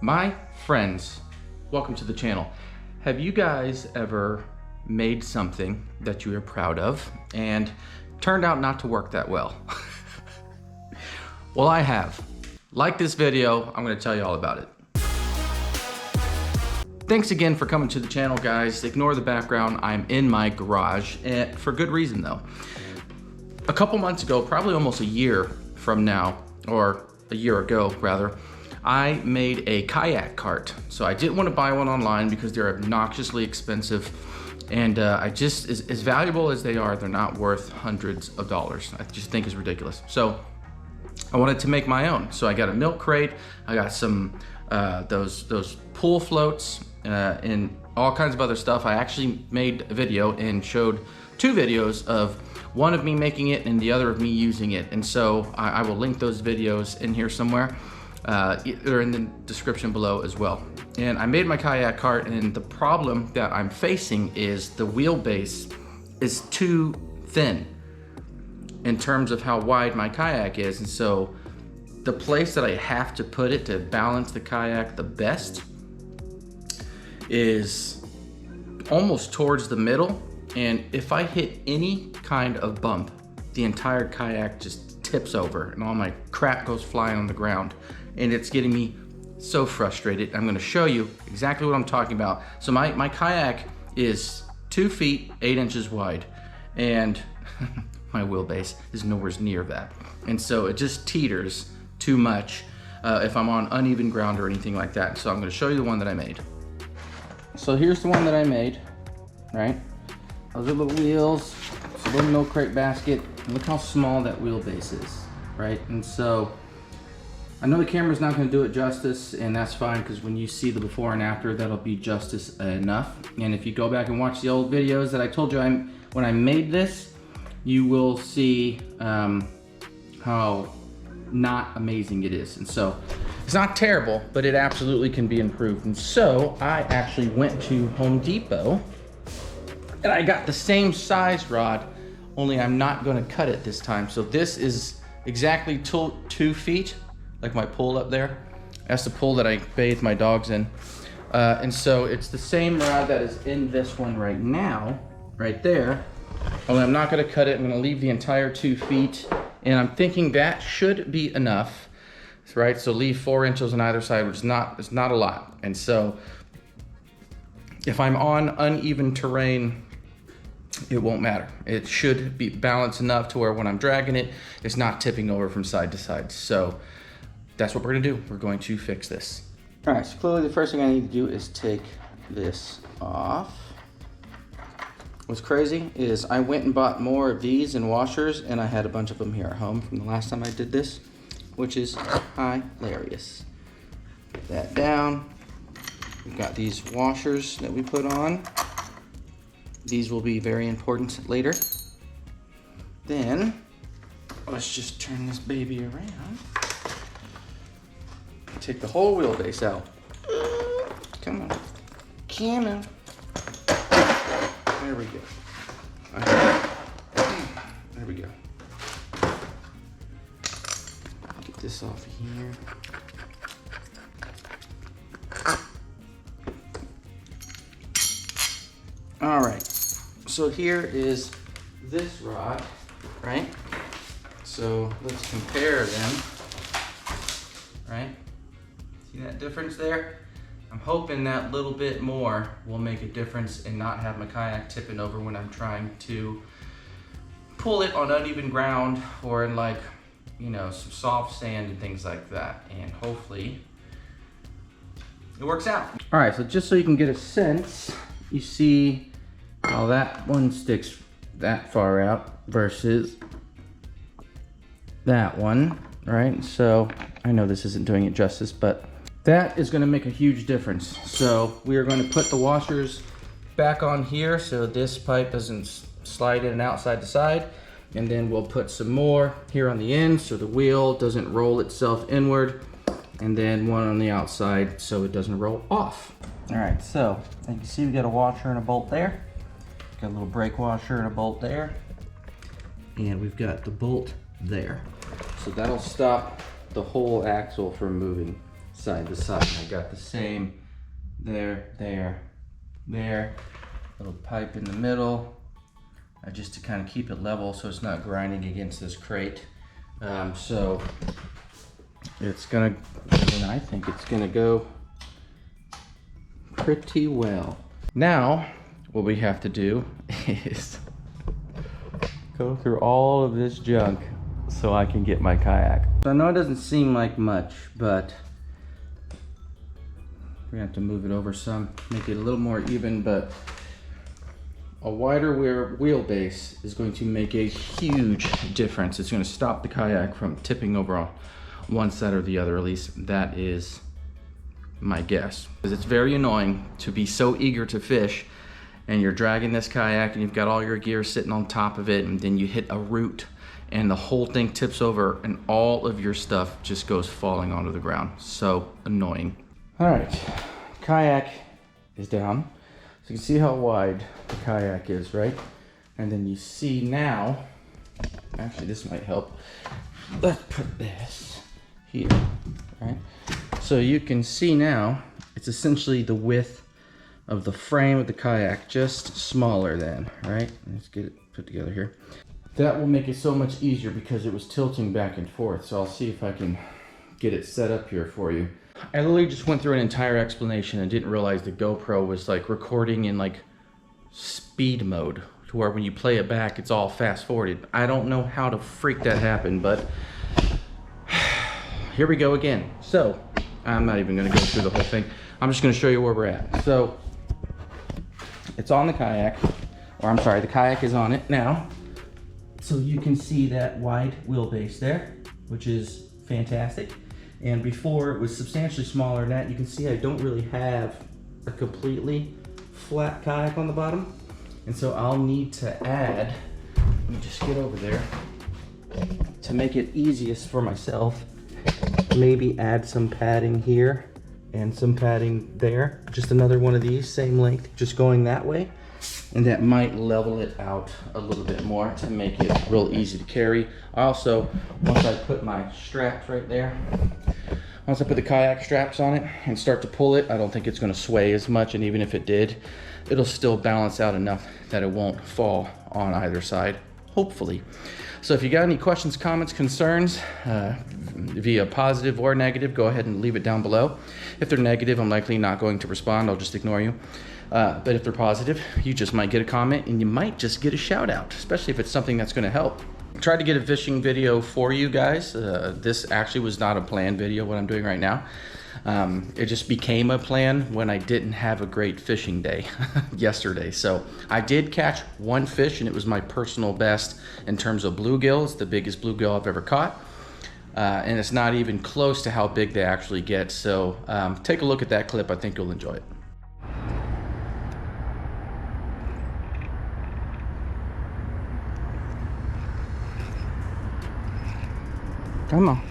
My friends, welcome to the channel. Have you guys ever made something that you are proud of and turned out not to work that well? Well, I have. Like this video, I'm gonna tell you all about it. Thanks again for coming to the channel, guys. Ignore the background, I'm in my garage, and for good reason though. A couple months ago, probably almost a year from now, or a year ago rather, I made a kayak cart. So I didn't want to buy one online because they're obnoxiously expensive, and I just, as valuable as they are, they're not worth hundreds of dollars. I just think it's ridiculous. So I wanted to make my own. So I got a milk crate, I got some those pool floats, and all kinds of other stuff. I actually made a video and showed two videos of one of me making it and the other of me using it. And so I will link those videos in here somewhere. They're in the description below as well. And I made my kayak cart, and the problem that I'm facing is the wheelbase is too thin in terms of how wide my kayak is. And so the place that I have to put it to balance the kayak the best is almost towards the middle. And if I hit any kind of bump, the entire kayak just tips over and all my crap goes flying on the ground. And it's getting me so frustrated. I'm gonna show you exactly what I'm talking about. So my kayak is 2 feet, 8 inches wide, and my wheelbase is nowhere near that. And so it just teeters too much if I'm on uneven ground or anything like that. So I'm gonna show you the one that I made. So here's the one that I made, right? Those are little wheels, it's a little milk crate basket. And look how small that wheelbase is, right? And so I know the camera's not gonna do it justice, and that's fine, because when you see the before and after, that'll be justice enough. And if you go back and watch the old videos that I told you when I made this, you will see how not amazing it is. And so it's not terrible, but it absolutely can be improved. And so I actually went to Home Depot and I got the same size rod, only I'm not gonna cut it this time. So this is exactly 2 feet, like my pool up there. That's the pool that I bathe my dogs in. And so it's the same rod that is in this one right now, right there. Only I'm not gonna cut it, I'm gonna leave the entire 2 feet. And I'm thinking that should be enough, right? So leave 4 inches on either side, which is not a lot. And so if I'm on uneven terrain, it won't matter. It should be balanced enough to where when I'm dragging it, it's not tipping over from side to side. So that's what we're gonna do. We're going to fix this. All right, so clearly the first thing I need to do is take this off. What's crazy is I went and bought more of these and washers, and I had a bunch of them here at home from the last time I did this, which is hilarious. Put that down. We've got these washers that we put on. These will be very important later. Then, let's just turn this baby around. Take the whole wheelbase out. Come on. Come on. There we go. Okay. There we go. Get this off of here. All right. So here is this rod, right? So let's compare them, right? See that difference there? I'm hoping that little bit more will make a difference and not have my kayak tipping over when I'm trying to pull it on uneven ground or in, like, you know, some soft sand and things like that. And hopefully it works out. All right, so just so you can get a sense, you see how that one sticks that far out versus that one, right? So I know this isn't doing it justice, but that is gonna make a huge difference. So we are gonna put the washers back on here so this pipe doesn't slide in and out side to side. And then we'll put some more here on the end so the wheel doesn't roll itself inward. And then one on the outside so it doesn't roll off. All right, so you can see we got a washer and a bolt there. Got a little brake washer and a bolt there. And we've got the bolt there. So that'll stop the whole axle from moving. side to side. I got the same there, little pipe in the middle, just to kind of keep it level so it's not grinding against this crate. So it's gonna, and I think it's gonna go pretty well. Now, what we have to do is go through all of this junk so I can get my kayak. So I know it doesn't seem like much, but we're gonna have to move it over some, make it a little more even, but a wider wheelbase is going to make a huge difference. It's gonna stop the kayak from tipping over on one side or the other, at least that is my guess. Because it's very annoying to be so eager to fish and you're dragging this kayak and you've got all your gear sitting on top of it, and then you hit a root and the whole thing tips over and all of your stuff just goes falling onto the ground. So annoying. All right, kayak is down. So you can see how wide the kayak is, right? And then you see now, actually this might help. Let's put this here, right? So you can see now, it's essentially the width of the frame of the kayak, just smaller than, right? Let's get it put together here. That will make it so much easier because it was tilting back and forth. So I'll see if I can get it set up here for you. I literally just went through an entire explanation and didn't realize the GoPro was like recording in like speed mode, to where when you play it back, it's all fast forwarded. I don't know how to freak that happened, but here we go again. So I'm not even gonna go through the whole thing. I'm just gonna show you where we're at. So it's on the kayak, or I'm sorry, the kayak is on it now. So you can see that wide wheelbase there, which is fantastic. And before it was substantially smaller than that. You can see I don't really have a completely flat kayak on the bottom. And so I'll need to add, let me just get over there, to make it easiest for myself, maybe add some padding here and some padding there. Just another one of these, same length, just going that way. And that might level it out a little bit more to make it real easy to carry. Also, once I put my straps right there, once I put the kayak straps on it and start to pull it, I don't think it's gonna sway as much, and even if it did, it'll still balance out enough that it won't fall on either side, hopefully. So if you got any questions, comments, concerns, via positive or negative, go ahead and leave it down below. If they're negative, I'm likely not going to respond, I'll just ignore you. But if they're positive, you just might get a comment and you might just get a shout out, especially if it's something that's gonna help. I tried to get a fishing video for you guys. This actually was not a planned video, what I'm doing right now. It just became a plan when I didn't have a great fishing day yesterday. So I did catch one fish, and it was my personal best in terms of bluegill. It's the biggest bluegill I've ever caught. And it's not even close to how big they actually get. So take a look at that clip. I think you'll enjoy it. Come on.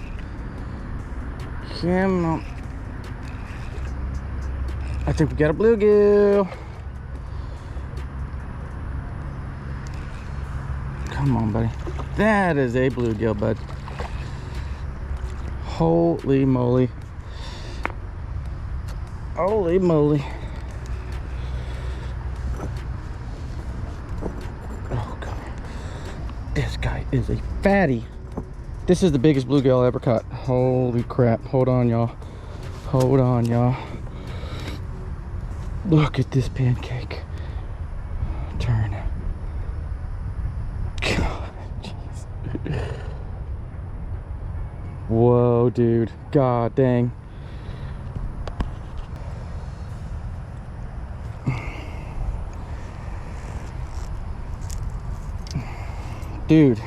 Come on. I think we got a bluegill. Come on, buddy. That is a bluegill, bud. Holy moly. Holy moly. Oh, God. This guy is a fatty. This is the biggest bluegill I ever caught. Holy crap. Hold on, y'all. Hold on, y'all. Look at this pancake. Turn. God, jeez. Whoa, dude. God dang. Dude.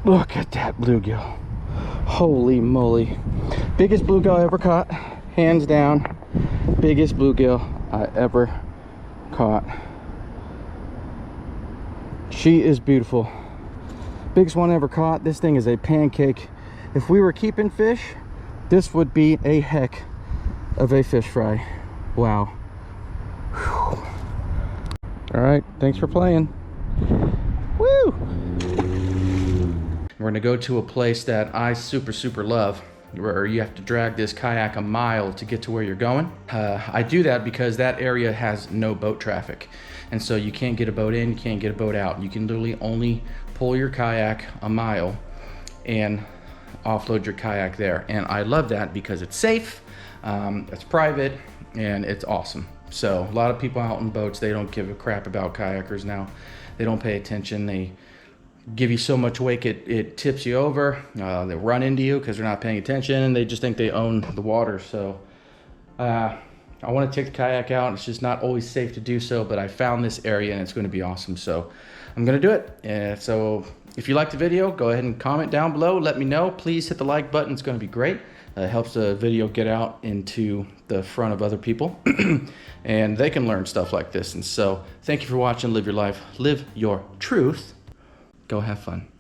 Look at that bluegill. Holy moly. Biggest bluegill I ever caught. Hands down. Biggest bluegill I ever caught. She is beautiful. Biggest one I ever caught. This thing is a pancake. If we were keeping fish, this would be a heck of a fish fry. Wow. Whew. All right, thanks for playing. Woo! We're gonna go to a place that I super love, where you have to drag this kayak a mile to get to where you're going. I do that because that area has no boat traffic. And so you can't get a boat in, you can't get a boat out. You can literally only pull your kayak a mile and offload your kayak there. And I love that because it's safe, it's private, and it's awesome. So a lot of people out in boats, they don't give a crap about kayakers now. They don't pay attention. They give you so much wake it tips you over. They run into you because they're not paying attention, and they just think they own the water. So I want to take the kayak out. It's just not always safe to do so, but I found this area and it's going to be awesome. So I'm going to do it. And so if you liked the video, go ahead and comment down below. Let me know. Please hit the like button. It's going to be great. It helps the video get out into the front of other people and they can learn stuff like this. And so thank you for watching. Live your life, live your truth. Go have fun.